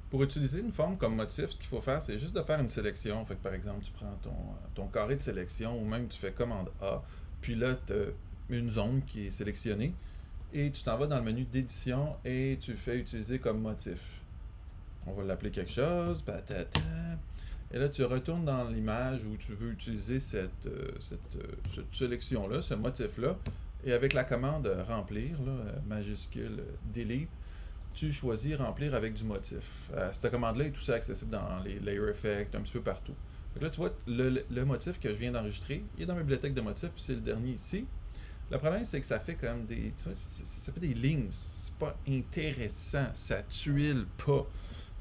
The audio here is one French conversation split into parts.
Pour utiliser une forme comme motif, ce qu'il faut faire, c'est juste de faire une sélection. Fait que par exemple, tu prends ton carré de sélection ou même tu fais commande A, puis là, tu as une zone qui est sélectionnée et tu t'en vas dans le menu d'édition et tu fais utiliser comme motif. On va l'appeler quelque chose, patata. Et là, tu retournes dans l'image où tu veux utiliser cette sélection-là, ce motif-là. Et avec la commande remplir, là, majuscule delete, tu choisis remplir avec du motif. Cette commande-là est aussi accessible dans les layer effects, un petit peu partout. Donc là, tu vois, le motif que je viens d'enregistrer, il est dans ma bibliothèque de motifs, puis c'est le dernier ici. Le problème, c'est que ça fait comme des. Tu vois, ça fait des lignes. C'est pas intéressant. Ça tuile pas.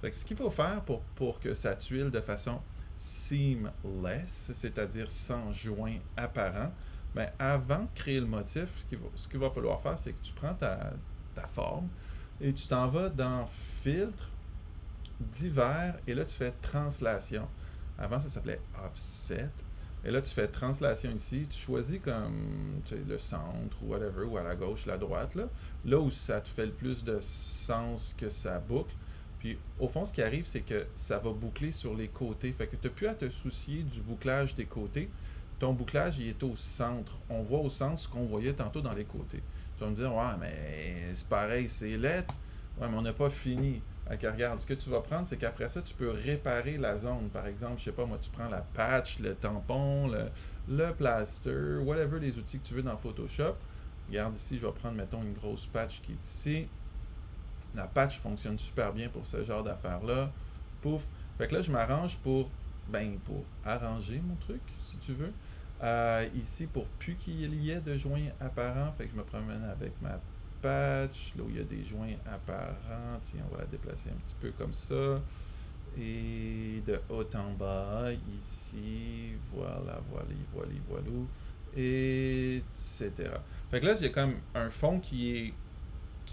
Fait que ce qu'il faut faire pour que ça tuile de façon seamless, c'est-à-dire sans joint apparent, ben avant de créer le motif, ce qu'il va falloir faire, c'est que tu prends ta forme et tu t'en vas dans filtre, divers, et là tu fais translation. Avant ça s'appelait offset. Et là tu fais translation ici, tu choisis comme tu sais, le centre ou whatever, ou à la gauche, la droite, là où ça te fait le plus de sens que ça boucle. Puis au fond, ce qui arrive, c'est que ça va boucler sur les côtés. Fait que tu n'as plus à te soucier du bouclage des côtés. Ton bouclage, il est au centre. On voit au centre ce qu'on voyait tantôt dans les côtés. Tu vas me dire, ouais, mais c'est pareil, c'est lettre. Ouais, mais on n'a pas fini. Ok, regarde, ce que tu vas prendre, c'est qu'après ça, tu peux réparer la zone. Par exemple, je sais pas, moi, tu prends la patch, le tampon, le plaster, whatever les outils que tu veux dans Photoshop. Regarde ici, je vais prendre, mettons, une grosse patch qui est ici. La patch fonctionne super bien pour ce genre d'affaires-là. Pouf. Fait que là, je m'arrange pour arranger mon truc, si tu veux. Ici, pour plus qu'il y ait de joints apparents, fait que je me promène avec ma patch, là où il y a des joints apparents. Tiens, on va la déplacer un petit peu comme ça. Et de haut en bas, ici, voilà, voilà, etc. Fait que là, j'ai comme un fond qui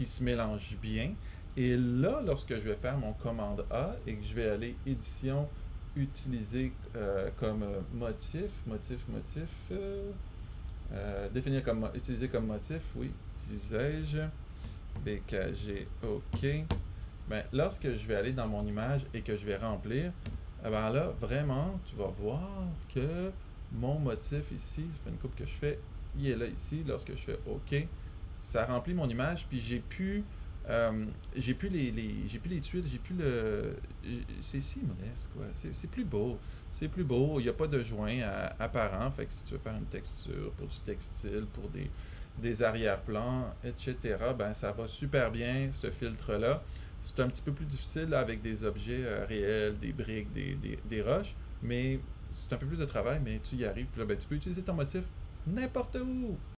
se mélange bien. Et là, lorsque je vais faire mon commande A et que je vais aller édition, utiliser comme définir comme utiliser comme motif, oui, disais-je, BKG, OK. Ben, lorsque je vais aller dans mon image et que je vais remplir, eh ben là, vraiment, tu vas voir que mon motif ici, ça fait une coupe que je fais, il est là ici, lorsque je fais OK, ça remplit mon image, puis j'ai plus j'ai plus les tuiles, j'ai plus le, c'est seamless quoi, c'est plus beau, il n'y a pas de joint apparent, fait que si tu veux faire une texture pour du textile, pour des arrière-plans, etc., ben ça va super bien ce filtre là. C'est un petit peu plus difficile là, avec des objets réels, des briques, des roches, mais c'est un peu plus de travail, mais tu y arrives, puis là ben, tu peux utiliser ton motif n'importe où.